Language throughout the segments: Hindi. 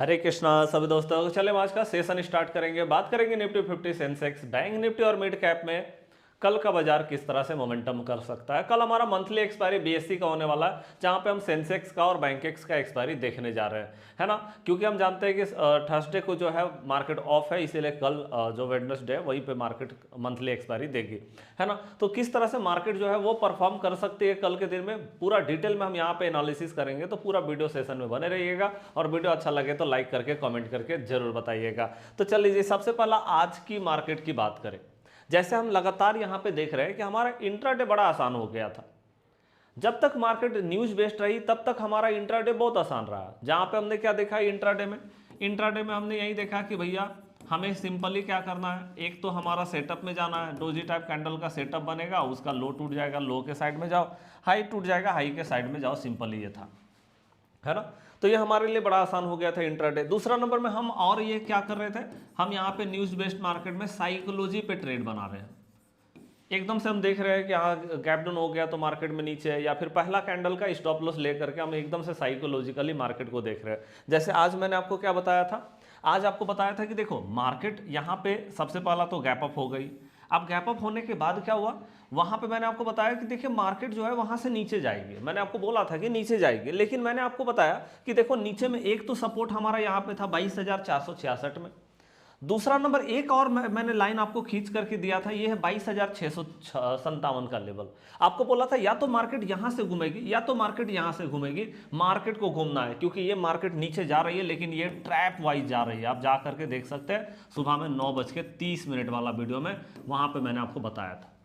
हरे कृष्णा सभी दोस्तों। चले आज का सेशन स्टार्ट करेंगे। बात करेंगे निफ्टी 50 सेंसेक्स बैंक निफ्टी और मिड कैप में कल का बाजार किस तरह से मोमेंटम कर सकता है। कल हमारा मंथली एक्सपायरी बीएससी का होने वाला है, जहां पे हम सेंसेक्स का और बैंकेक्स का एक्सपायरी देखने जा रहे हैं, है ना। क्योंकि हम जानते हैं कि थर्सडे को जो है मार्केट ऑफ है, इसीलिए कल जो वेडनेसडे है वहीं पे मार्केट मंथली एक्सपायरी देगी, है ना। तो किस तरह से मार्केट जो है वो परफॉर्म कर सकती है कल के दिन में, पूरा डिटेल में हम यहाँ पे एनालिसिस करेंगे। तो पूरा वीडियो सेशन में बने रहिएगा और वीडियो अच्छा लगे तो लाइक करके कमेंट करके जरूर बताइएगा। तो चल लीजिए, सबसे पहला आज की मार्केट की बात करें। जैसे हम लगातार यहां पे देख रहे हैं कि हमारा इंट्राडे बड़ा आसान हो गया था। जब तक मार्केट न्यूज बेस्ड रही तब तक हमारा इंट्राडे बहुत आसान रहा। जहां पे हमने क्या देखा इंट्राडे में हमने यही देखा कि भैया हमें सिंपली क्या करना है, एक तो हमारा सेटअप में जाना है, डोजी टाइप कैंडल का सेटअप बनेगा, उसका लो टूट जाएगा, लो के साइड में जाओ, हाई टूट जाएगा, हाई के साइड में जाओ, सिंपल ये था, है ना। तो ये हमारे लिए बड़ा आसान हो गया था इंट्राडे। दूसरा नंबर में हम और ये क्या कर रहे थे, हम यहाँ पे न्यूज बेस्ड मार्केट में साइकोलॉजी पे ट्रेड बना रहे हैं। एकदम से हम देख रहे हैं कि हाँ गैप डाउन हो गया तो मार्केट में नीचे है, या फिर पहला कैंडल का स्टॉप लॉस लेकर के हम एकदम से साइकोलॉजिकली मार्केट को देख रहे हैं। जैसे आज मैंने आपको क्या बताया था, आज आपको बताया था कि देखो मार्केट यहाँ पे सबसे पहला तो गैप अप हो गई। अब गैप अप होने के बाद क्या हुआ, वहां पे मैंने आपको बताया कि देखिए मार्केट जो है वहां से नीचे जाएगी। मैंने आपको बोला था कि नीचे जाएगी, लेकिन मैंने आपको बताया कि देखो नीचे में एक तो सपोर्ट हमारा यहाँ पे था 22,466 में। दूसरा नंबर एक और मैंने लाइन आपको खींच करके दिया था, ये है 22,657 का लेवल। आपको बोला था या तो मार्केट यहां से घूमेगी या तो मार्केट यहां से घूमेगी। मार्केट को घूमना है क्योंकि ये मार्केट नीचे जा रही है, लेकिन ये ट्रैप वाइज जा रही है। आप जा करके देख सकते हैं सुबह में 9:30 वाला वीडियो में, वहां पर मैंने आपको बताया था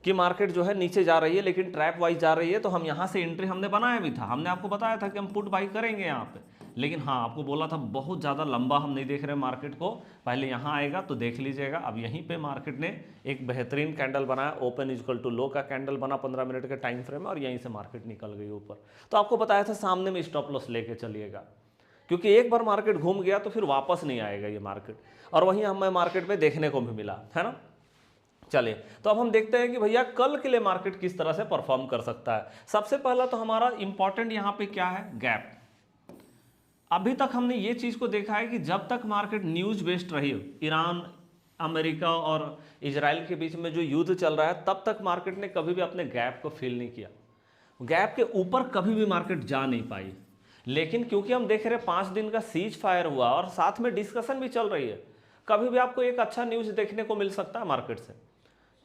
कि मार्केट जो है नीचे जा रही है लेकिन ट्रैप वाइज जा रही है। तो हम यहां से एंट्री हमने बनाया भी था, हमने आपको बताया था कि हम पुट बाई करेंगे यहां पे। लेकिन हाँ आपको बोला था बहुत ज़्यादा लंबा हम नहीं देख रहे मार्केट को, पहले यहाँ आएगा तो देख लीजिएगा। अब यहीं पे मार्केट ने एक बेहतरीन कैंडल बनाया, ओपन इक्वल टू लो का कैंडल बना 15 मिनट के टाइम फ्रेम में, और यहीं से मार्केट निकल गई ऊपर। तो आपको बताया था सामने में स्टॉप लॉस लेके चलिएगा, क्योंकि एक बार मार्केट घूम गया तो फिर वापस नहीं आएगा ये मार्केट। और वहीं हमें मार्केट में देखने को भी मिला, है ना। चलिए तो अब हम देखते हैं कि भैया कल के लिए मार्केट किस तरह से परफॉर्म कर सकता है। सबसे पहला तो हमारा इंपॉर्टेंट यहां पे क्या है, गैप। अभी तक हमने ये चीज को देखा है कि जब तक मार्केट न्यूज बेस्ड रही, ईरान अमेरिका और इजराइल के बीच में जो युद्ध चल रहा है, तब तक मार्केट ने कभी भी अपने गैप को फील नहीं किया। गैप के ऊपर कभी भी मार्केट जा नहीं पाई। लेकिन क्योंकि हम देख रहे हैं 5 दिन का सीज फायर हुआ और साथ में डिस्कशन भी चल रही है, कभी भी आपको एक अच्छा न्यूज देखने को मिल सकता है मार्केट से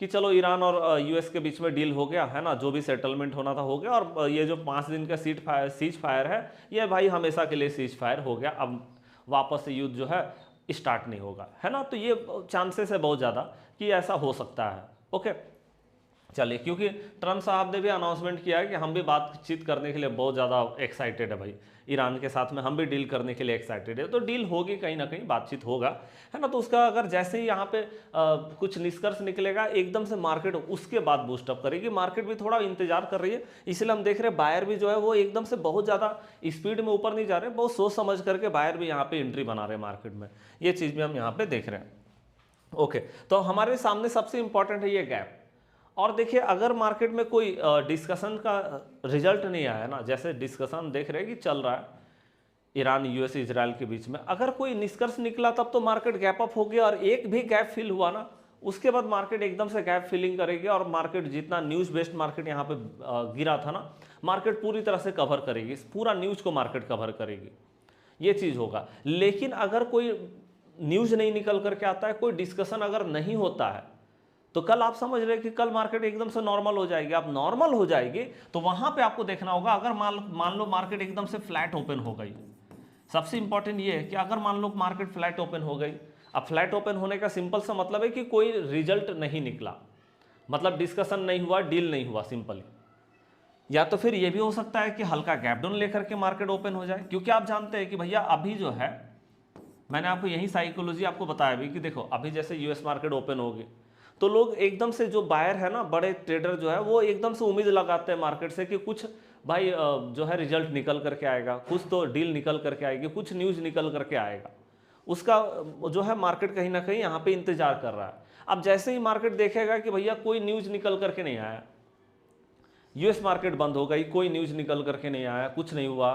कि चलो ईरान और यूएस के बीच में डील हो गया, है ना, जो भी सेटलमेंट होना था हो गया, और ये जो 5 दिन का सीज फायर है ये भाई हमेशा के लिए सीज फायर हो गया, अब वापस से युद्ध जो है स्टार्ट नहीं होगा, है ना। तो ये चांसेस है बहुत ज़्यादा कि ऐसा हो सकता है। ओके चलिए, क्योंकि ट्रम्प साहब ने भी अनाउंसमेंट किया है कि हम भी बातचीत करने के लिए बहुत ज़्यादा एक्साइटेड है भाई, ईरान के साथ में हम भी डील करने के लिए एक्साइटेड है। तो डील होगी, कहीं ना कहीं बातचीत होगा, है ना। तो उसका अगर जैसे ही यहाँ पे कुछ निष्कर्ष निकलेगा एकदम से मार्केट उसके बाद बूस्टअप करेगी। मार्केट भी थोड़ा इंतजार कर रही है, इसलिए हम देख रहे हैं बायर भी जो है वो एकदम से बहुत ज़्यादा स्पीड में ऊपर नहीं जा रहे, बहुत सोच समझ करके बायर भी यहाँ पे एंट्री बना रहे हैं मार्केट में। ये चीज़ भी हम यहाँ पे देख रहे हैं। ओके, तो हमारे सामने सबसे इंपॉर्टेंट है ये गैप। और देखिए अगर मार्केट में कोई डिस्कशन का रिजल्ट नहीं आया ना, जैसे डिस्कशन देख रहे हैं कि चल रहा है ईरान यूएस इजराइल के बीच में, अगर कोई निष्कर्ष निकला तब तो मार्केट गैप अप हो गया और एक भी गैप फिल हुआ ना, उसके बाद मार्केट एकदम से गैप फिलिंग करेगी और मार्केट जितना न्यूज बेस्ड मार्केट यहाँ पे गिरा था ना, मार्केट पूरी तरह से कवर करेगी, पूरा न्यूज को मार्केट कवर करेगी, ये चीज़ होगा। लेकिन अगर कोई न्यूज नहीं निकल करके आता है, कोई डिस्कशन अगर नहीं होता है, तो कल आप समझ रहे हैं कि कल मार्केट एकदम से नॉर्मल हो जाएगी। आप नॉर्मल हो जाएगी तो वहां पे आपको देखना होगा, अगर मान लो मार्केट एकदम से फ्लैट ओपन हो गई, सबसे इंपॉर्टेंट ये है कि अगर मान लो मार्केट फ्लैट ओपन हो गई, अब फ्लैट ओपन होने का सिंपल सा मतलब है कि कोई रिजल्ट नहीं निकला, मतलब डिस्कशन नहीं हुआ, डील नहीं हुआ सिंपली। या तो फिर यह भी हो सकता है कि हल्का गैप डाउन लेकर के मार्केट ओपन हो जाए, क्योंकि आप जानते हैं कि भैया अभी जो है, मैंने आपको यही साइकोलॉजी आपको बताया भी कि देखो अभी जैसे यूएस मार्केट ओपन होगी तो लोग एकदम से, जो बायर है ना, बड़े ट्रेडर जो है वो एकदम से उम्मीद लगाते हैं मार्केट से कि कुछ भाई जो है रिजल्ट निकल करके आएगा, कुछ तो डील निकल करके आएगी, कुछ न्यूज निकल करके आएगा, उसका जो है मार्केट कहीं ना कहीं यहाँ पे इंतजार कर रहा है। अब जैसे ही मार्केट देखेगा कि भैया कोई न्यूज निकल करके नहीं आया, यूएस मार्केट बंद हो गई, कोई न्यूज निकल करके नहीं आया, कुछ नहीं हुआ,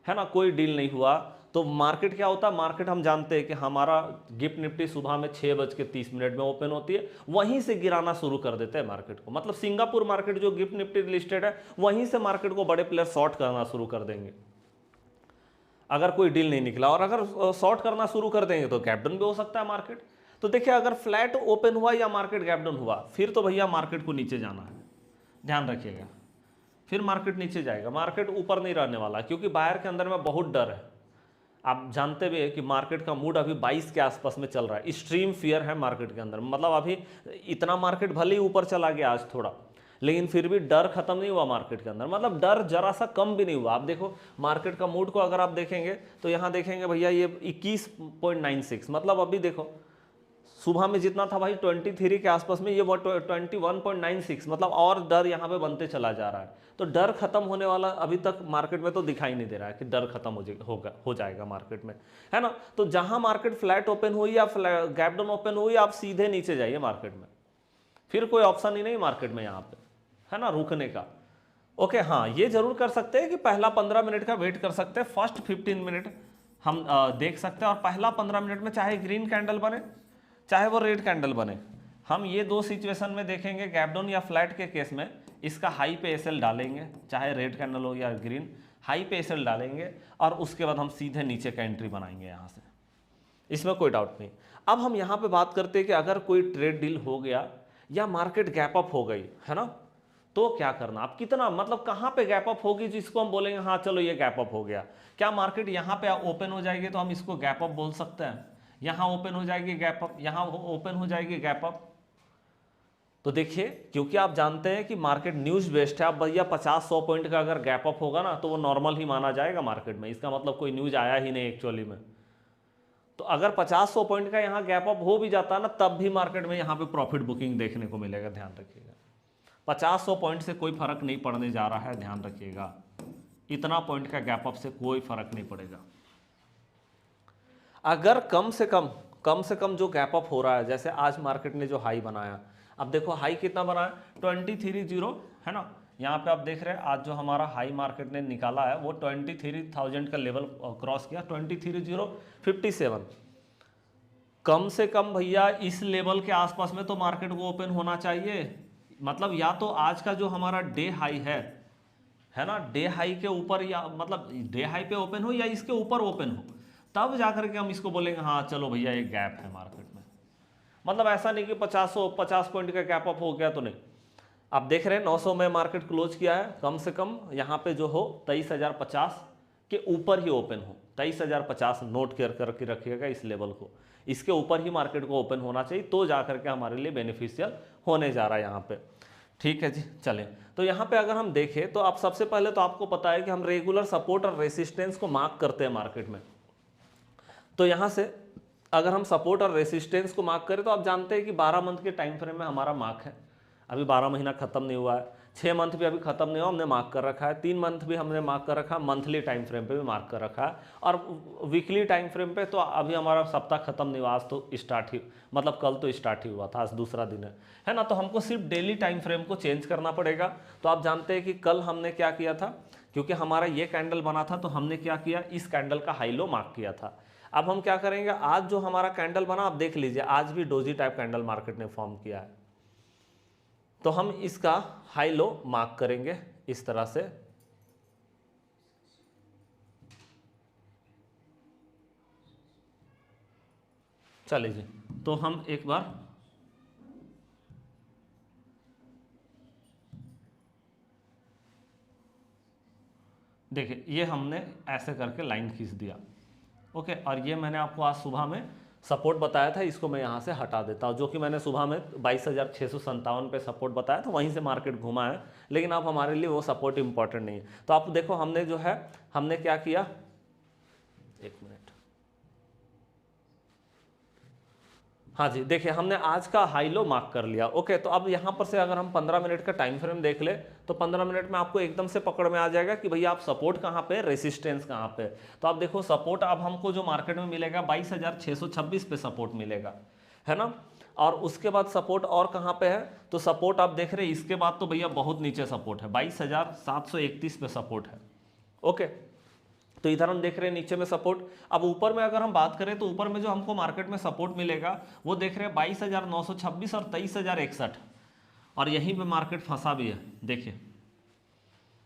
है ना, कोई डील नहीं हुआ, तो मार्केट क्या होता है, मार्केट हम जानते हैं कि हमारा गिफ्ट निफ्टी सुबह में 6:30 में ओपन होती है, वहीं से गिराना शुरू कर देते हैं मार्केट को। मतलब सिंगापुर मार्केट जो गिफ्ट निफ्टी लिस्टेड है, वहीं से मार्केट को बड़े प्लेयर शॉर्ट करना शुरू कर देंगे अगर कोई डील नहीं निकला। और अगर शॉर्ट करना शुरू कर देंगे तो गैप डाउन भी हो सकता है मार्केट। तो देखिए, अगर फ्लैट ओपन हुआ या मार्केट गैप डाउन हुआ, फिर तो भैया मार्केट को नीचे जाना है, ध्यान रखिएगा। फिर मार्केट नीचे जाएगा, मार्केट ऊपर नहीं रहने वाला, क्योंकि बाहर के अंदर में बहुत डर है। आप जानते भी है कि मार्केट का मूड अभी 22 के आसपास में चल रहा है, एक्सट्रीम फियर है मार्केट के अंदर। मतलब अभी इतना मार्केट भले ही ऊपर चला गया आज थोड़ा, लेकिन फिर भी डर खत्म नहीं हुआ मार्केट के अंदर। मतलब डर जरा सा कम भी नहीं हुआ। आप देखो मार्केट का मूड को अगर आप देखेंगे तो यहाँ देखेंगे भैया ये 21.96, मतलब अभी देखो सुबह में जितना था भाई 23 के आसपास में, ये 21.96, मतलब और डर यहाँ पे बनते चला जा रहा है। तो डर खत्म होने वाला अभी तक मार्केट में तो दिखाई नहीं दे रहा है कि डर खत्म हो जाएगा मार्केट में, है ना। तो जहाँ मार्केट फ्लैट ओपन हुई या गैप डाउन ओपन हुई, आप सीधे नीचे जाइए मार्केट में, फिर कोई ऑप्शन ही नहीं मार्केट में यहाँ पे, है ना, रुकने का। ओके, हाँ ये जरूर कर सकते हैं कि पहला 15 मिनट का वेट कर सकते हैं, फर्स्ट 15 मिनट हम देख सकते हैं, और पहला 15 मिनट में चाहे ग्रीन कैंडल बने चाहे वो रेड कैंडल बने, हम ये दो सिचुएशन में देखेंगे। गैप डाउन या फ्लैट के केस में इसका हाई पे एसएल डालेंगे, चाहे रेड कैंडल हो या ग्रीन, हाई पे एसएल डालेंगे, और उसके बाद हम सीधे नीचे का एंट्री बनाएंगे यहाँ से, इसमें कोई डाउट नहीं। अब हम यहाँ पे बात करते हैं कि अगर कोई ट्रेड डील हो गया या मार्केट गैप अप हो गई, है ना, तो क्या करना। आप कितना, मतलब कहाँ पे गैप अप होगी जिसको हम बोलेंगे हाँ चलो ये गैप अप हो गया। क्या मार्केट यहाँ पे ओपन हो जाएगी तो हम इसको गैप अप बोल सकते हैं, यहाँ ओपन हो जाएगी गैप अप, यहाँ ओपन हो जाएगी गैप अप। तो देखिए, क्योंकि आप जानते हैं कि मार्केट न्यूज बेस्ड है, आप भैया 50-100 पॉइंट का अगर गैप अप होगा ना तो वो नॉर्मल ही माना जाएगा मार्केट में, इसका मतलब कोई न्यूज आया ही नहीं एक्चुअली में। तो अगर 50-100 पॉइंट का यहाँ गैप अप हो भी जाता है ना, तब भी मार्केट में यहाँ पे प्रॉफिट बुकिंग देखने को मिलेगा, ध्यान रखिएगा। 50-100 पॉइंट से कोई फर्क नहीं पड़ने जा रहा है, ध्यान रखिएगा। इतना पॉइंट का गैप अप से कोई फर्क नहीं पड़ेगा। अगर कम से कम जो गैप अप हो रहा है, जैसे आज मार्केट ने जो हाई बनाया, अब देखो हाई कितना बनाया 2330, है ना। यहाँ पे आप देख रहे हैं आज जो हमारा हाई मार्केट ने निकाला है वो 23,000 का लेवल क्रॉस किया, 23,057। कम से कम भैया इस लेवल के आसपास में तो मार्केट को ओपन होना चाहिए। मतलब या तो आज का जो हमारा डे हाई है ना, डे हाई के ऊपर, या मतलब डे हाई पे ओपन हो या इसके ऊपर ओपन हो, तब जाकर के हम इसको बोलेंगे हाँ चलो भैया एक गैप है मार्केट में। मतलब ऐसा नहीं कि 50 पॉइंट का गैप अप हो गया तो नहीं। आप देख रहे हैं 900 में मार्केट क्लोज किया है, कम से कम यहाँ पे जो हो 23,050 के ऊपर ही ओपन हो, 23,050 नोट करके रखिएगा इस लेवल को, इसके ऊपर ही मार्केट को ओपन होना चाहिए, तो जाकर के हमारे लिए बेनिफिशियल होने जा रहा है यहाँ पे। ठीक है जी, चलें। तो यहाँ पे अगर हम देखें तो आप सबसे पहले तो आपको पता है कि हम रेगुलर सपोर्ट और रेसिस्टेंस को मार्क करते हैं मार्केट में। तो यहाँ से अगर हम सपोर्ट और रेसिस्टेंस को मार्क करें तो आप जानते हैं कि 12 मंथ के टाइम फ्रेम में हमारा मार्क है। अभी 12 महीना खत्म नहीं हुआ है, 6 मंथ भी अभी खत्म नहीं हुआ, हमने मार्क कर रखा है, 3 मंथ भी हमने मार्क कर रखा है, मंथली टाइम फ्रेम पे भी मार्क कर रखा है, और वीकली टाइम फ्रेम पे तो अभी हमारा सप्ताह खत्म नहीं हुआ, आज तो स्टार्ट ही, मतलब कल तो स्टार्ट ही हुआ था, आज दूसरा दिन है ना। तो हमको सिर्फ डेली टाइम फ्रेम को चेंज करना पड़ेगा। तो आप जानते हैं कि कल हमने क्या किया था, क्योंकि हमारा ये कैंडल बना था तो हमने क्या किया, इस कैंडल का हाई लो मार्क किया था। अब हम क्या करेंगे, आज जो हमारा कैंडल बना आप देख लीजिए, आज भी डोजी टाइप कैंडल मार्केट ने फॉर्म किया है, तो हम इसका हाई लो मार्क करेंगे इस तरह से। चलिए जी, तो हम एक बार देखिए, ये हमने ऐसे करके लाइन खींच दिया, ओके। और ये मैंने आपको आज सुबह में सपोर्ट बताया था, इसको मैं यहाँ से हटा देता हूँ, जो कि मैंने सुबह में 22,657 पे सपोर्ट बताया था, वहीं से मार्केट घुमा है, लेकिन अब हमारे लिए वो सपोर्ट इंपॉर्टेंट नहीं है। तो आप देखो हमने जो है, हमने क्या किया, एक मिनट, हाँ जी, देखिए हमने आज का हाई लो मार्क कर लिया, ओके। तो अब यहाँ पर से अगर हम 15 मिनट का टाइम फ्रेम देख ले तो 15 मिनट में आपको एकदम से पकड़ में आ जाएगा कि भैया आप सपोर्ट कहाँ पे, रेसिस्टेंस कहाँ पे। तो आप देखो सपोर्ट अब हमको जो मार्केट में मिलेगा 22,626 पे सपोर्ट मिलेगा, है ना। और उसके बाद सपोर्ट और कहाँ पे है, तो सपोर्ट आप देख रहे हैं, इसके बाद तो भैया बहुत नीचे सपोर्ट है, 22,731 पे सपोर्ट है, ओके। तो इधर हम देख रहे हैं नीचे में सपोर्ट। अब ऊपर में अगर हम बात करें तो ऊपर में जो हमको मार्केट में सपोर्ट मिलेगा वो देख रहे हैं 22,926 और 23,061, और यहीं पे मार्केट फंसा भी है, देखिए,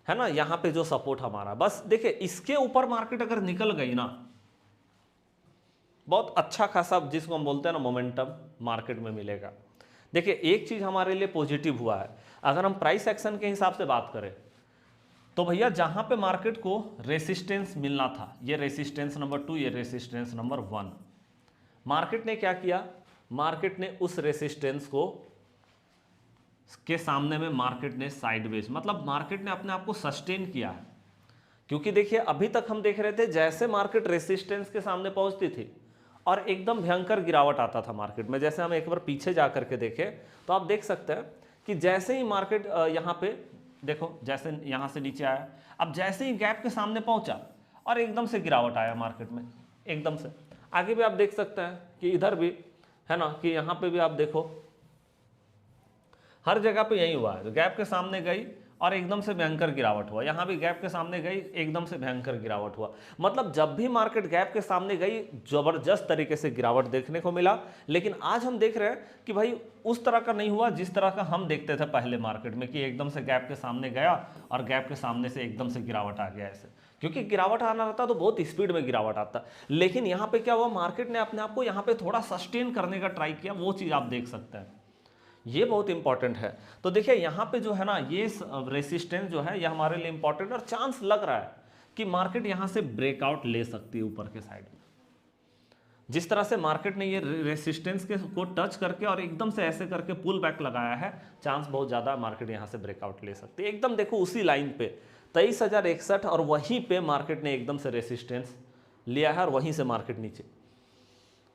है ना, यहाँ पे जो सपोर्ट हमारा, बस देखिए इसके ऊपर मार्केट अगर निकल गई ना, बहुत अच्छा खासा जिसको हम बोलते हैं ना मोमेंटम मार्केट में मिलेगा। देखिए एक चीज हमारे लिए पॉजिटिव हुआ है, अगर हम प्राइस एक्शन के हिसाब से बात करें तो भैया जहां पे मार्केट को रेसिस्टेंस मिलना था, ये रेसिस्टेंस नंबर 2, ये रेसिस्टेंस नंबर 1, मार्केट ने क्या किया, मार्केट ने उस रेसिस्टेंस को के सामने में मार्केट ने साइडवेज, मतलब मार्केट ने अपने आप को सस्टेन किया है। क्योंकि देखिए अभी तक हम देख रहे थे जैसे मार्केट रेसिस्टेंस के सामने पहुंचती थी और एकदम भयंकर गिरावट आता था मार्केट में। जैसे हम एक बार पीछे जा करके देखें तो आप देख सकते हैं कि जैसे ही मार्केट यहाँ पे देखो, जैसे यहाँ से नीचे आया, अब जैसे ही गैप के सामने पहुंचा और एकदम से गिरावट आया मार्केट में, एकदम से। आगे भी आप देख सकते हैं कि इधर भी है ना, कि यहाँ पे भी आप देखो हर जगह पे यही हुआ है, गैप के सामने गई और एकदम से भयंकर गिरावट हुआ, यहाँ भी गैप के सामने गई, एकदम से भयंकर गिरावट हुआ। मतलब जब भी मार्केट गैप के सामने गई जबरदस्त तरीके से गिरावट देखने को मिला। लेकिन आज हम देख रहे हैं कि भाई उस तरह का नहीं हुआ जिस तरह का हम देखते थे पहले मार्केट में, कि एकदम से गैप के सामने गया और गैप के सामने से एकदम से गिरावट आ गया ऐसे। क्योंकि गिरावट आना रहता तो बहुत स्पीड में गिरावट आता, लेकिन यहाँ पे क्या हुआ, मार्केट ने अपने आप को यहाँ पे थोड़ा सस्टेन करने का ट्राई किया, वो चीज़ आप देख सकते हैं, ये बहुत इंपॉर्टेंट है। तो देखिए यहाँ पे जो है ना, ये रेसिस्टेंस जो है ये हमारे लिए इंपॉर्टेंट, और चांस लग रहा है कि मार्केट यहाँ से ब्रेकआउट ले सकती है ऊपर के साइड में। जिस तरह से मार्केट ने ये रेसिस्टेंस के को टच करके और एकदम से ऐसे करके पुल बैक लगाया है, चांस बहुत ज़्यादा मार्केट यहाँ से ब्रेकआउट ले सकती है। एकदम देखो उसी लाइन पे 23,061 और वहीं पे मार्केट ने एकदम से रेसिस्टेंस लिया है और वहीं से मार्केट नीचे,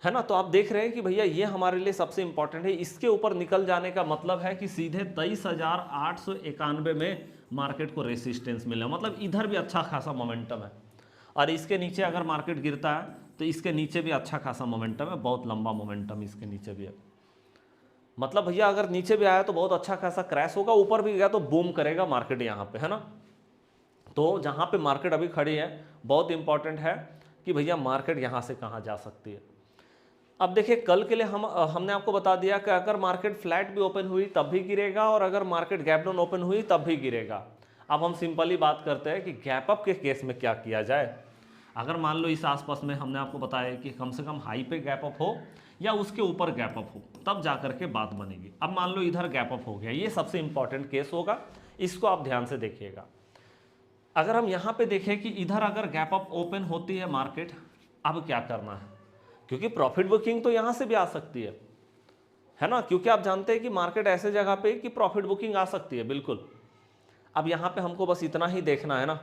है ना। तो आप देख रहे हैं कि भैया ये हमारे लिए सबसे इंपॉर्टेंट है। इसके ऊपर निकल जाने का मतलब है कि सीधे 23,891 में मार्केट को रेसिस्टेंस मिला, मतलब इधर भी अच्छा खासा मोमेंटम है। और इसके नीचे अगर मार्केट गिरता है तो इसके नीचे भी अच्छा खासा मोमेंटम है, बहुत लंबा मोमेंटम इसके नीचे भी है। मतलब भैया अगर नीचे भी आया तो बहुत अच्छा खासा क्रैश होगा, ऊपर भी गया तो बूम करेगा मार्केट यहाँ पे, है ना। तो जहाँ पे मार्केट अभी खड़ी है बहुत इंपॉर्टेंट है कि भैया मार्केट यहाँ से कहाँ जा सकती है। अब देखिए कल के लिए हमने आपको बता दिया कि अगर मार्केट फ्लैट भी ओपन हुई तब भी गिरेगा, और अगर मार्केट गैप डाउन ओपन हुई तब भी गिरेगा। अब हम सिंपली बात करते हैं कि गैप अप के केस में क्या किया जाए। अगर मान लो इस आसपास में हमने आपको बताया कि कम से कम हाई पे गैप अप हो या उसके ऊपर गैप अप हो, तब जा करके बात बनेगी। अब मान लो इधर गैप अप हो गया, ये सबसे इंपॉर्टेंट केस होगा, इसको आप ध्यान से देखिएगा। अगर हम यहाँ पे देखें कि इधर अगर गैप अप ओपन होती है मार्केट, अब क्या करना है, क्योंकि प्रॉफिट बुकिंग तो यहाँ से भी आ सकती है ना। क्योंकि आप जानते हैं कि मार्केट ऐसे जगह पे कि प्रॉफिट बुकिंग आ सकती है, बिल्कुल। अब यहाँ पे हमको बस इतना ही देखना है ना,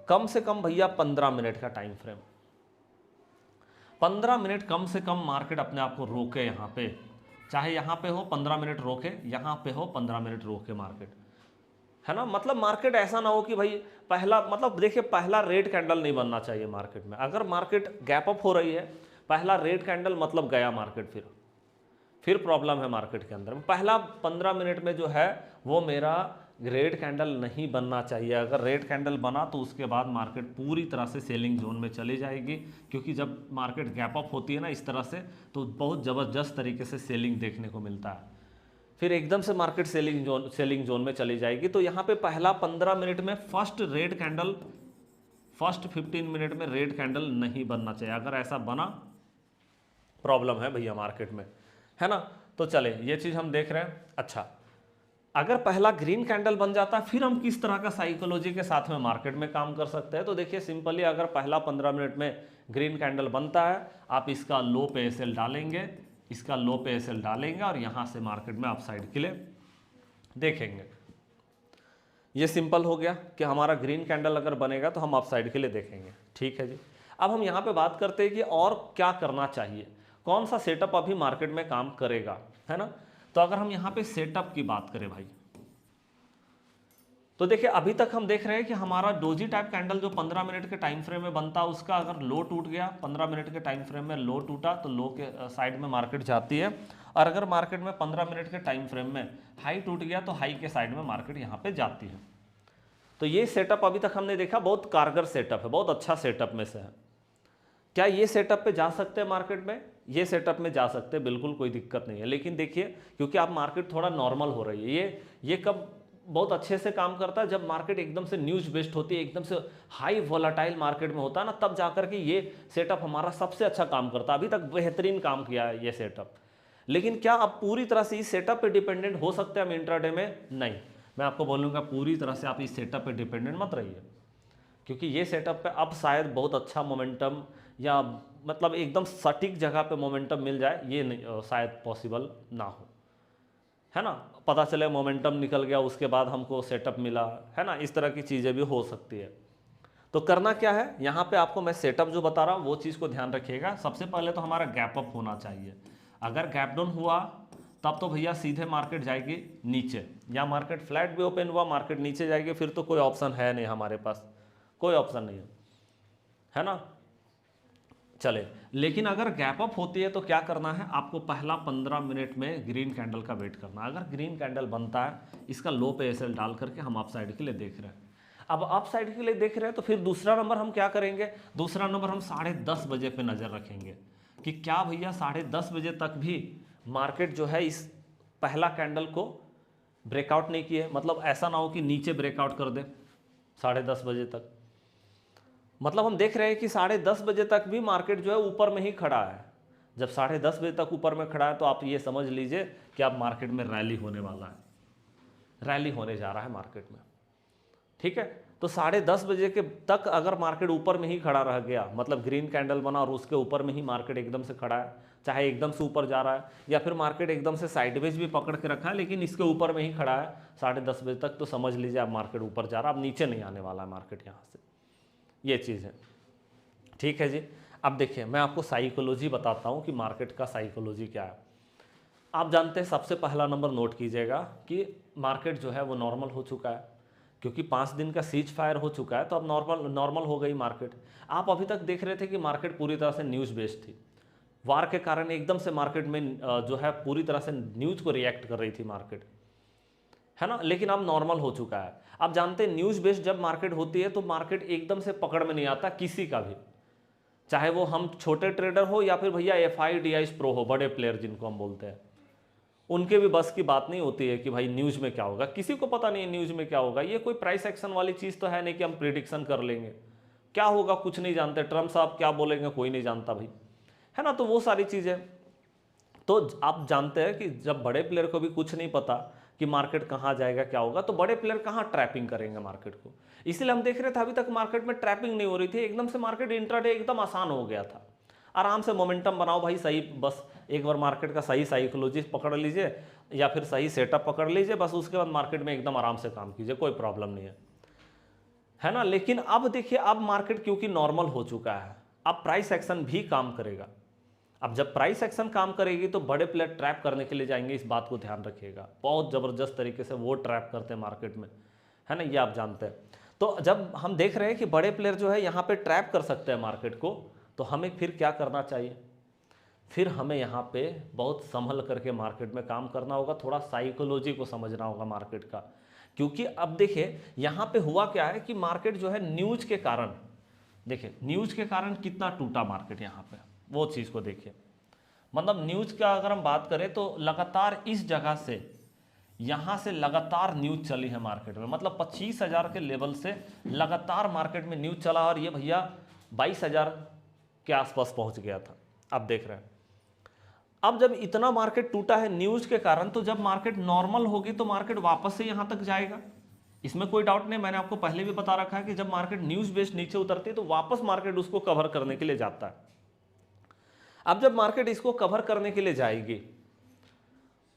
कम से कम भैया 15 मिनट का टाइम फ्रेम, 15 मिनट कम से कम मार्केट अपने आप को रोके यहाँ पे, चाहे यहाँ पे हो 15 मिनट रोके, यहाँ पे हो 15 मिनट रोके मार्केट, है ना। मतलब मार्केट ऐसा ना हो कि भाई पहला, मतलब देखिए पहला रेड कैंडल नहीं बनना चाहिए मार्केट में। अगर मार्केट गैप अप हो रही है, पहला रेड कैंडल मतलब गया मार्केट, फिर प्रॉब्लम है मार्केट के अंदर। पहला 15 मिनट में जो है वो मेरा रेड कैंडल नहीं बनना चाहिए। अगर रेड कैंडल बना तो उसके बाद मार्केट पूरी तरह से सेलिंग जोन में चली जाएगी, क्योंकि जब मार्केट गैप अप होती है ना इस तरह से, तो बहुत ज़बरदस्त तरीके से सेलिंग देखने को मिलता है। फिर एकदम से मार्केट सेलिंग जोन में चली जाएगी। तो यहाँ पे पहला 15 मिनट में फर्स्ट 15 मिनट में रेड कैंडल नहीं बनना चाहिए। अगर ऐसा बना प्रॉब्लम है भैया मार्केट में, है ना। तो चले ये चीज़ हम देख रहे हैं। अच्छा, अगर पहला ग्रीन कैंडल बन जाता है फिर हम किस तरह का साइकोलॉजी के साथ में मार्केट में काम कर सकते हैं। तो देखिए सिंपली अगर पहला 15 मिनट में ग्रीन कैंडल बनता है, आप इसका लो पे एसएल डालेंगे, इसका लो पे एसएल डालेंगे और यहाँ से मार्केट में अपसाइड के लिए देखेंगे। ये सिंपल हो गया कि हमारा ग्रीन कैंडल अगर बनेगा तो हम अपसाइड के लिए देखेंगे, ठीक है जी। अब हम यहाँ पे बात करते हैं कि और क्या करना चाहिए, कौन सा सेटअप अभी मार्केट में काम करेगा, है ना। तो अगर हम यहाँ पे सेटअप की बात करें भाई, तो देखिए अभी तक हम देख रहे हैं कि हमारा डोजी टाइप कैंडल जो 15 मिनट के टाइम फ्रेम में बनता है, उसका अगर लो टूट गया, 15 मिनट के टाइम फ्रेम में लो टूटा तो लो के साइड में मार्केट जाती है। और अगर मार्केट में 15 मिनट के टाइम फ्रेम में हाई टूट गया तो हाई के साइड में मार्केट यहाँ पे जाती है। तो ये सेटअप अभी तक हमने देखा बहुत कारगर सेटअप है, बहुत अच्छा सेटअप में से है। क्या ये सेटअप पे जा सकते हैं मार्केट में? ये सेटअप में जा सकते हैं, बिल्कुल कोई दिक्कत नहीं है। लेकिन देखिए, क्योंकि आप मार्केट थोड़ा नॉर्मल हो रही है, ये कब बहुत अच्छे से काम करता है? जब मार्केट एकदम से न्यूज बेस्ड होती है, एकदम से हाई वोलाटाइल मार्केट में होता है ना, तब जाकर के ये सेटअप हमारा सबसे अच्छा काम करता है। अभी तक बेहतरीन काम किया है ये सेटअप। लेकिन क्या आप पूरी तरह से इस सेटअप पे डिपेंडेंट हो सकते हैं हम इंट्राडे में? नहीं, मैं आपको बोलूँगा पूरी तरह से आप इस सेटअप पे डिपेंडेंट मत रहिए, क्योंकि ये सेटअप पे अब शायद बहुत अच्छा मोमेंटम या मतलब एकदम सटीक जगह पे मोमेंटम मिल जाए, ये नहीं शायद पॉसिबल ना हो, है ना। पता चले मोमेंटम निकल गया, उसके बाद हमको सेटअप मिला, है ना, इस तरह की चीज़ें भी हो सकती है। तो करना क्या है, यहाँ पे आपको मैं सेटअप जो बता रहा हूँ वो चीज़ को ध्यान रखिएगा। सबसे पहले तो हमारा गैप अप होना चाहिए। अगर गैप डाउन हुआ तब तो भैया सीधे मार्केट जाएगी नीचे, या मार्केट फ्लैट भी ओपन हुआ मार्केट नीचे जाएगी, फिर तो कोई ऑप्शन है नहीं हमारे पास, कोई ऑप्शन नहीं है ना। चले, लेकिन अगर गैप अप होती है तो क्या करना है आपको? पहला 15 मिनट में ग्रीन कैंडल का वेट करना है। अगर ग्रीन कैंडल बनता है, इसका लो पे एसएल डाल करके हम अप साइड के लिए देख रहे हैं। अब अप साइड के लिए देख रहे हैं तो फिर दूसरा नंबर हम क्या करेंगे? दूसरा नंबर हम 10:30 बजे पे नज़र रखेंगे कि क्या भैया 10:30 बजे तक भी मार्केट जो है इस पहला कैंडल को ब्रेकआउट नहीं किए। मतलब ऐसा ना हो कि नीचे ब्रेकआउट कर दे 10:30 बजे तक। मतलब हम देख रहे हैं कि 10:30 बजे तक भी मार्केट जो है ऊपर में ही खड़ा है। जब 10:30 बजे तक ऊपर में खड़ा है तो आप ये समझ लीजिए कि अब मार्केट में रैली होने वाला है, रैली होने जा रहा है मार्केट में, ठीक है। तो 10:30 बजे के तक अगर मार्केट ऊपर में ही खड़ा रह गया, मतलब ग्रीन कैंडल बना और उसके ऊपर में ही मार्केट एकदम से खड़ा है, चाहे एकदम से ऊपर जा रहा है या फिर मार्केट एकदम से साइडवेज भी पकड़ के रखा है लेकिन इसके ऊपर में ही खड़ा है 10:30 बजे तक, तो समझ लीजिए अब मार्केट ऊपर जा रहा है, अब नीचे नहीं आने वाला है मार्केट यहाँ से। ये चीज़ है, ठीक है जी। अब देखिए मैं आपको साइकोलॉजी बताता हूँ कि मार्केट का साइकोलॉजी क्या है। आप जानते हैं, सबसे पहला नंबर नोट कीजिएगा कि मार्केट जो है वो नॉर्मल हो चुका है, क्योंकि 5 दिन का सीज फायर हो चुका है तो अब नॉर्मल हो गई मार्केट। आप अभी तक देख रहे थे कि मार्केट पूरी तरह से न्यूज़ बेस्ड थी, वार के कारण एकदम से मार्केट में जो है पूरी तरह से न्यूज़ को रिएक्ट कर रही थी मार्केट, है ना। लेकिन अब नॉर्मल हो चुका है। आप जानते हैं न्यूज़ बेस्ड जब मार्केट होती है तो मार्केट एकदम से पकड़ में नहीं आता किसी का भी, चाहे वो हम छोटे ट्रेडर हो या फिर भैया FIDIs प्रो हो, बड़े प्लेयर जिनको हम बोलते हैं, उनके भी बस की बात नहीं होती है कि भाई न्यूज़ में क्या होगा। किसी को पता नहीं है न्यूज़ में क्या होगा। ये कोई प्राइस एक्शन वाली चीज़ तो है नहीं कि हम प्रिडिक्शन कर लेंगे, क्या होगा कुछ नहीं जानते। ट्रम्प साहब क्या बोलेंगे कोई नहीं जानता भाई, है ना। तो वो सारी चीज़ें तो आप जानते हैं कि जब बड़े प्लेयर को भी कुछ नहीं पता कि मार्केट कहाँ जाएगा क्या होगा, तो बड़े प्लेयर कहाँ ट्रैपिंग करेंगे मार्केट को। इसीलिए हम देख रहे थे अभी तक मार्केट में ट्रैपिंग नहीं हो रही थी, एकदम से मार्केट इंट्राडे एकदम आसान हो गया था। आराम से मोमेंटम बनाओ भाई, सही, बस एक बार मार्केट का सही साइकोलॉजी पकड़ लीजिए या फिर सही सेटअप पकड़ लीजिए, बस उसके बाद मार्केट में एकदम आराम से काम कीजिए, कोई प्रॉब्लम नहीं है ना। लेकिन अब देखिए, अब मार्केट क्योंकि नॉर्मल हो चुका है, अब प्राइस एक्शन भी काम करेगा। अब जब प्राइस एक्शन काम करेगी तो बड़े प्लेयर ट्रैप करने के लिए जाएंगे, इस बात को ध्यान रखिएगा। बहुत ज़बरदस्त तरीके से वो ट्रैप करते हैं मार्केट में, है ना, ये आप जानते हैं। तो जब हम देख रहे हैं कि बड़े प्लेयर जो है यहाँ पे ट्रैप कर सकते हैं मार्केट को, तो हमें फिर क्या करना चाहिए? फिर हमें यहाँ पे बहुत संभल करके मार्केट में काम करना होगा, थोड़ा साइकोलॉजी को समझना होगा मार्केट का। क्योंकि अब देखिए यहाँ पे हुआ क्या है कि मार्केट जो है न्यूज़ के कारण, देखिए न्यूज़ के कारण कितना टूटा मार्केट यहाँ पे, वो चीज़ को देखिए। मतलब न्यूज़ का अगर हम बात करें तो लगातार इस जगह से, यहाँ से लगातार न्यूज़ चली है मार्केट में, मतलब 25,000 के लेवल से लगातार मार्केट में न्यूज़ चला और ये भैया 22,000 के आसपास पहुँच गया था। आप देख रहे हैं अब जब इतना मार्केट टूटा है न्यूज़ के कारण, तो जब मार्केट नॉर्मल होगी तो मार्केट वापस से यहाँ तक जाएगा, इसमें कोई डाउट नहीं। मैंने आपको पहले भी बता रखा है कि जब मार्केट न्यूज़ बेस्ड नीचे उतरती है तो वापस मार्केट उसको कवर करने के लिए जाता है। अब जब मार्केट इसको कवर करने के लिए जाएगी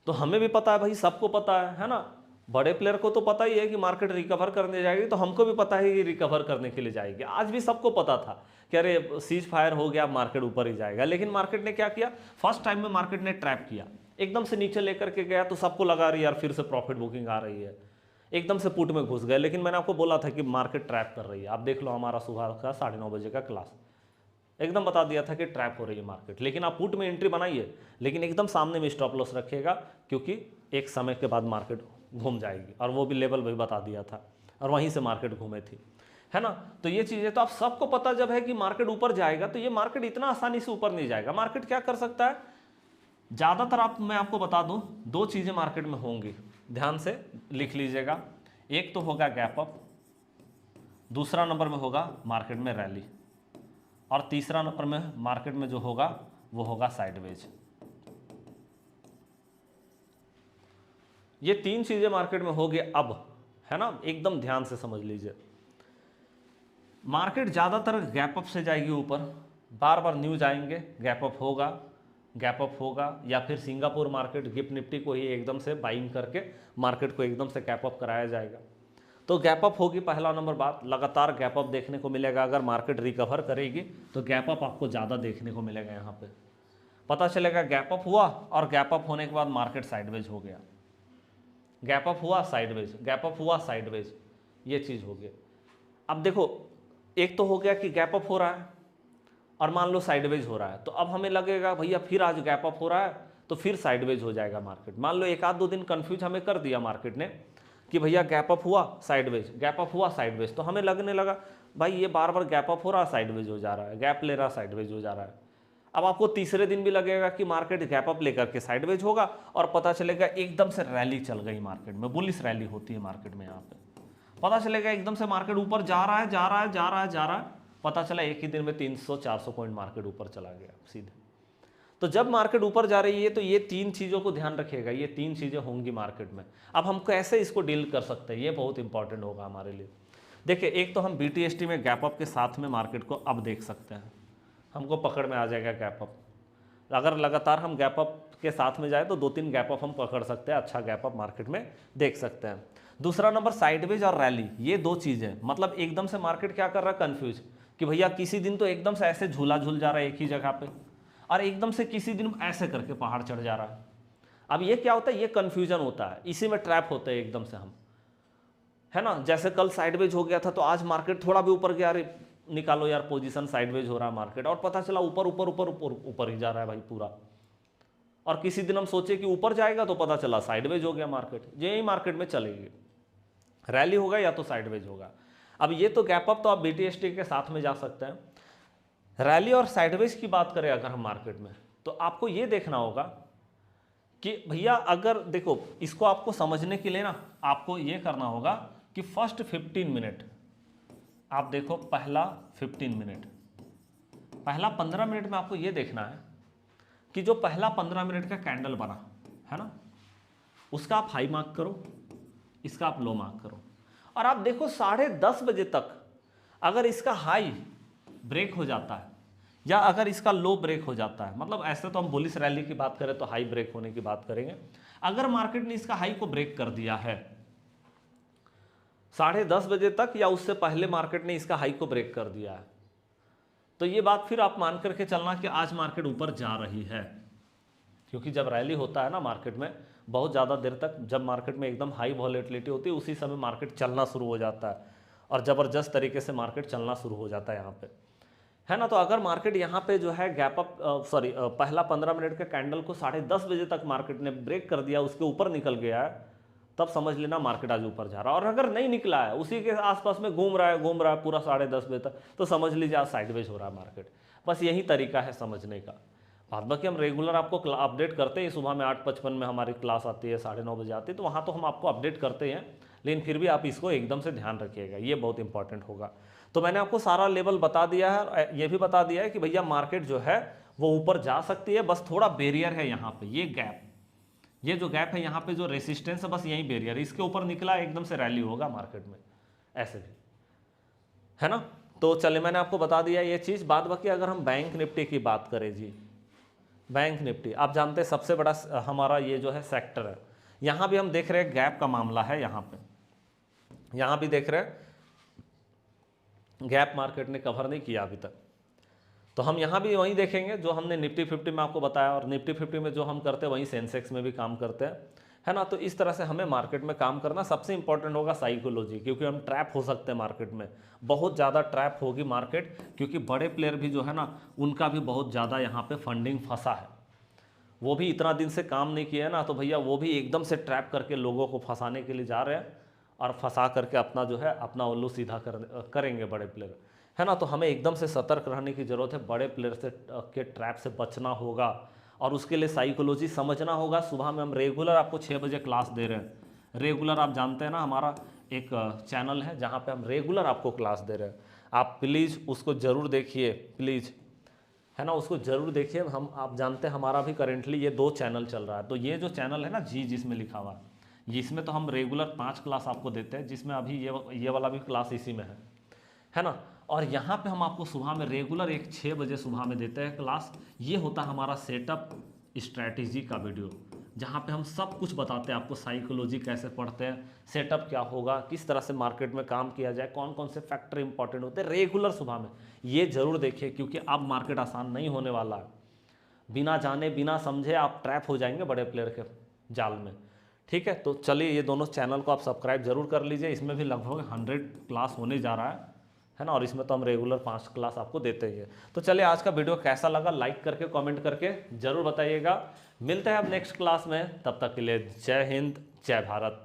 तो हमें भी पता है भाई, सबको पता है ना, बड़े प्लेयर को तो पता ही है कि मार्केट रिकवर करने जाएगी, तो हमको भी पता है कि रिकवर करने के लिए जाएगी। आज भी सबको पता था कि अरे सीज फायर हो गया, मार्केट ऊपर ही जाएगा। लेकिन मार्केट ने क्या किया, फर्स्ट टाइम में मार्केट ने ट्रैप किया, एकदम से नीचे लेकर के गया, तो सबको लगा रही यार फिर से प्रॉफिट बुकिंग आ रही है, एकदम से पुट में घुस गए। लेकिन मैंने आपको बोला था कि मार्केट ट्रैप कर रही है। आप देख लो हमारा सुबह का 9:30 बजे का क्लास, एकदम बता दिया था कि ट्रैप हो रही है मार्केट। लेकिन आप पुट में एंट्री बनाइए, लेकिन एकदम सामने में स्टॉप लॉस रखिएगा, क्योंकि एक समय के बाद मार्केट घूम जाएगी, और वो भी लेवल भी बता दिया था। और वहीं से मार्केट घूमे थी, है ना। तो ये चीज़ें तो आप सबको पता जब है कि मार्केट ऊपर जाएगा, तो ये मार्केट इतना आसानी से ऊपर नहीं जाएगा। मार्केट क्या कर सकता है, ज़्यादातर मैं आपको बता दूं, दो चीज़ें मार्केट में होंगी, ध्यान से लिख लीजिएगा। एक तो होगा गैप अप, दूसरा नंबर में होगा मार्केट में रैली, और तीसरा नंबर में मार्केट में जो होगा वो होगा साइडवेज। ये तीन चीज़ें मार्केट में होगी अब, है ना, एकदम ध्यान से समझ लीजिए। मार्केट ज़्यादातर गैप अप से जाएगी ऊपर, बार बार न्यूज आएंगे गैप अप होगा, गैप अप होगा, या फिर सिंगापुर मार्केट गिफ्ट निफ्टी को ही एकदम से बाइंग करके मार्केट को एकदम से गैप अप कराया जाएगा। तो गैप अप होगी पहला नंबर बात, लगातार गैप अप देखने को मिलेगा। अगर मार्केट रिकवर करेगी तो गैप अप आपको ज़्यादा देखने को मिलेगा। यहाँ पे पता चलेगा गैप अप हुआ और गैप अप होने के बाद मार्केट साइडवेज हो गया, गैप अप हुआ साइडवेज, गैप अप हुआ साइडवेज, ये चीज़ हो गई। अब देखो, एक तो हो गया कि गैप अप हो रहा है और मान लो साइडवेज हो रहा है, तो अब हमें लगेगा भैया फिर आज गैप अप हो रहा है तो फिर साइडवेज हो जाएगा मार्केट। मान लो एक आध दो दिन कंफ्यूज हमें कर दिया मार्केट ने कि भैया गैप अप हुआ साइडवेज, गैप अप हुआ साइडवेज, तो हमें लगने लगा भाई ये बार बार गैप अप हो रहा है साइडवेज हो जा रहा है, गैप ले रहा साइडवेज हो जा रहा है। अब आपको तीसरे दिन भी लगेगा कि मार्केट गैप अप लेकर के साइडवेज होगा और पता चलेगा एकदम से रैली चल गई मार्केट में, बुलिश रैली होती है मार्केट में। यहाँ पे पता चलेगा एकदम से मार्केट ऊपर जा रहा है, जा रहा है, जा रहा है, जा रहा है, पता चला एक ही दिन में 300-400 पॉइंट मार्केट ऊपर चला गया सीधे। तो जब मार्केट ऊपर जा रही है तो ये तीन चीज़ों को ध्यान रखिएगा, ये तीन चीज़ें होंगी मार्केट में। अब हम कैसे इसको डील कर सकते हैं, ये बहुत इंपॉर्टेंट होगा हमारे लिए। देखिए, एक तो हम BTST में गैप अप के साथ में मार्केट को अब देख सकते हैं, हमको पकड़ में आ जाएगा गैप अप। अगर लगातार हम गैप अप के साथ में जाए तो 2-3 गैप अप हम पकड़ सकते हैं, अच्छा गैप अप मार्केट में देख सकते हैं। दूसरा नंबर साइडवेज और रैली, ये दो चीज़ें, मतलब एकदम से मार्केट क्या कर रहा है, कंफ्यूज कि भैया किसी दिन तो एकदम से ऐसे झूला झूल जा रहा है एक ही जगह पे, और एकदम से किसी दिन ऐसे करके पहाड़ चढ़ जा रहा है। अब ये क्या होता है, ये कन्फ्यूजन होता है, इसी में ट्रैप होते हैं एकदम से हम, है ना। जैसे कल साइडवेज हो गया था तो आज मार्केट थोड़ा भी ऊपर गया, अरे निकालो यार पोजीशन, साइडवेज हो रहा है मार्केट, और पता चला ऊपर ऊपर ऊपर ऊपर ऊपर ही जा रहा है भाई पूरा। और किसी दिन हम सोचे कि ऊपर जाएगा तो पता चला साइडवेज हो गया मार्केट। यही मार्केट में चलेगी, रैली होगा या तो साइडवेज होगा। अब ये तो गैप अप तो आप BTST के साथ में जा सकते हैं। रैली और साइडवेज की बात करें अगर हम मार्केट में, तो आपको ये देखना होगा कि भैया अगर देखो, इसको आपको समझने के लिए ना आपको ये करना होगा कि फर्स्ट 15 मिनट आप देखो, पहला 15 मिनट, पहला 15 मिनट में आपको ये देखना है कि जो पहला 15 मिनट का कैंडल बना है ना, उसका आप हाई मार्क करो, इसका आप लो मार्क करो, और आप देखो 10:30 बजे तक अगर इसका हाई ब्रेक हो जाता है या अगर इसका लो ब्रेक हो जाता है, मतलब ऐसे तो हम बुलिश रैली की बात करें तो हाई ब्रेक होने की बात करेंगे। अगर मार्केट ने इसका हाई को ब्रेक कर दिया है 10:30 बजे तक या उससे पहले मार्केट ने इसका हाई को ब्रेक कर दिया है, तो ये बात फिर आप मान करके चलना कि आज मार्केट ऊपर जा रही है। क्योंकि जब रैली होता है ना मार्केट में बहुत ज़्यादा देर तक, जब मार्केट में एकदम हाई वॉलेटिलिटी होती है, उसी समय मार्केट चलना शुरू हो जाता है और ज़बरदस्त तरीके से मार्केट चलना शुरू हो जाता है यहाँ पे, है ना। तो अगर मार्केट यहाँ पे जो है गैप अप पहला 15 मिनट के कैंडल को 10:30 बजे तक मार्केट ने ब्रेक कर दिया, उसके ऊपर निकल गया है, तब समझ लेना मार्केट आज ऊपर जा रहा है। और अगर नहीं निकला है, उसी के आसपास में घूम रहा है पूरा 10:30 बजे तक, तो समझ लीजिए आज साइडवेज हो रहा है मार्केट। बस यही तरीका है समझने का। बाद बाकी हम रेगुलर आपको अपडेट करते हैं, सुबह में 8:55 में हमारी क्लास आती है, 9:30 बजे आती है, तो वहाँ तो हम आपको अपडेट करते हैं, लेकिन फिर भी आप इसको एकदम से ध्यान रखिएगा, ये बहुत इंपॉर्टेंट होगा। तो मैंने आपको सारा लेवल बता दिया है, ये भी बता दिया है कि भैया मार्केट जो है वो ऊपर जा सकती है, बस थोड़ा बैरियर है यहाँ पे, ये गैप, ये जो गैप है यहाँ पे जो रेसिस्टेंस है, बस यही बैरियर, इसके ऊपर निकला एकदम से रैली होगा मार्केट में, ऐसे भी, है ना। तो चलिए मैंने आपको बता दिया ये चीज़। बाद बाकी अगर हम बैंक निफ्टी की बात करें जी, बैंक निफ्टी आप जानते हैं सबसे बड़ा हमारा ये जो है सेक्टर है, यहाँ भी हम देख रहे हैं गैप का मामला है, यहाँ पे यहाँ भी देख रहे हैं गैप मार्केट ने कवर नहीं किया अभी तक, तो हम यहाँ भी वही देखेंगे जो हमने निफ्टी 50 में आपको बताया, और निफ्टी 50 में जो हम करते हैं वही सेंसेक्स में भी काम करते हैं, है ना। तो इस तरह से हमें मार्केट में काम करना सबसे इंपॉर्टेंट होगा साइकोलॉजी, क्योंकि हम ट्रैप हो सकते हैं मार्केट में, बहुत ज़्यादा ट्रैप होगी मार्केट, क्योंकि बड़े प्लेयर भी जो है ना उनका भी बहुत ज़्यादा यहाँ पे फंडिंग फंसा है, वो भी इतना दिन से काम नहीं किया है ना, तो भैया वो भी एकदम से ट्रैप करके लोगों को फंसाने के लिए जा रहे हैं, और फंसा करके अपना जो है अपना उल्लू सीधा करेंगे बड़े प्लेयर, है ना। तो हमें एकदम से सतर्क रहने की ज़रूरत है, बड़े प्लेयर से के ट्रैप से बचना होगा और उसके लिए साइकोलॉजी समझना होगा। सुबह में हम रेगुलर आपको 6 बजे क्लास दे रहे हैं, रेगुलर आप जानते हैं ना, हमारा एक चैनल है जहाँ पे हम रेगुलर आपको क्लास दे रहे हैं। आप प्लीज़ उसको ज़रूर देखिए, प्लीज़, है ना, उसको ज़रूर देखिए। हम आप जानते हैं हमारा भी करेंटली ये 2 चैनल चल रहा है। तो ये जो चैनल है ना जी जिसमें लिखा हुआ है, इसमें तो हम रेगुलर 5 क्लास आपको देते हैं, जिसमें अभी ये वाला भी क्लास इसी में है ना। और यहाँ पे हम आपको सुबह में रेगुलर एक 6 बजे सुबह में देते हैं क्लास। ये होता है हमारा सेटअप स्ट्रैटेजी का वीडियो, जहाँ पे हम सब कुछ बताते हैं आपको, साइकोलॉजी कैसे पढ़ते हैं, सेटअप क्या होगा, किस तरह से मार्केट में काम किया जाए, कौन कौन से फैक्टर इंपॉर्टेंट होते हैं, रेगुलर सुबह में। ये जरूर देखिए, क्योंकि अब मार्केट आसान नहीं होने वाला है। बिना जाने बिना समझे आप ट्रैप हो जाएंगे बड़े प्लेयर के जाल में। ठीक है, तो चलिए ये दोनों चैनल को आप सब्सक्राइब जरूर कर लीजिए। इसमें भी लगभग 100 क्लास होने जा रहा है ना, और इसमें तो हम रेगुलर 5 क्लास आपको देते ही है। तो चलिए आज का वीडियो कैसा लगा, लाइक करके कमेंट करके जरूर बताइएगा। मिलते हैं अब नेक्स्ट क्लास में, तब तक के लिए जय हिंद जय भारत।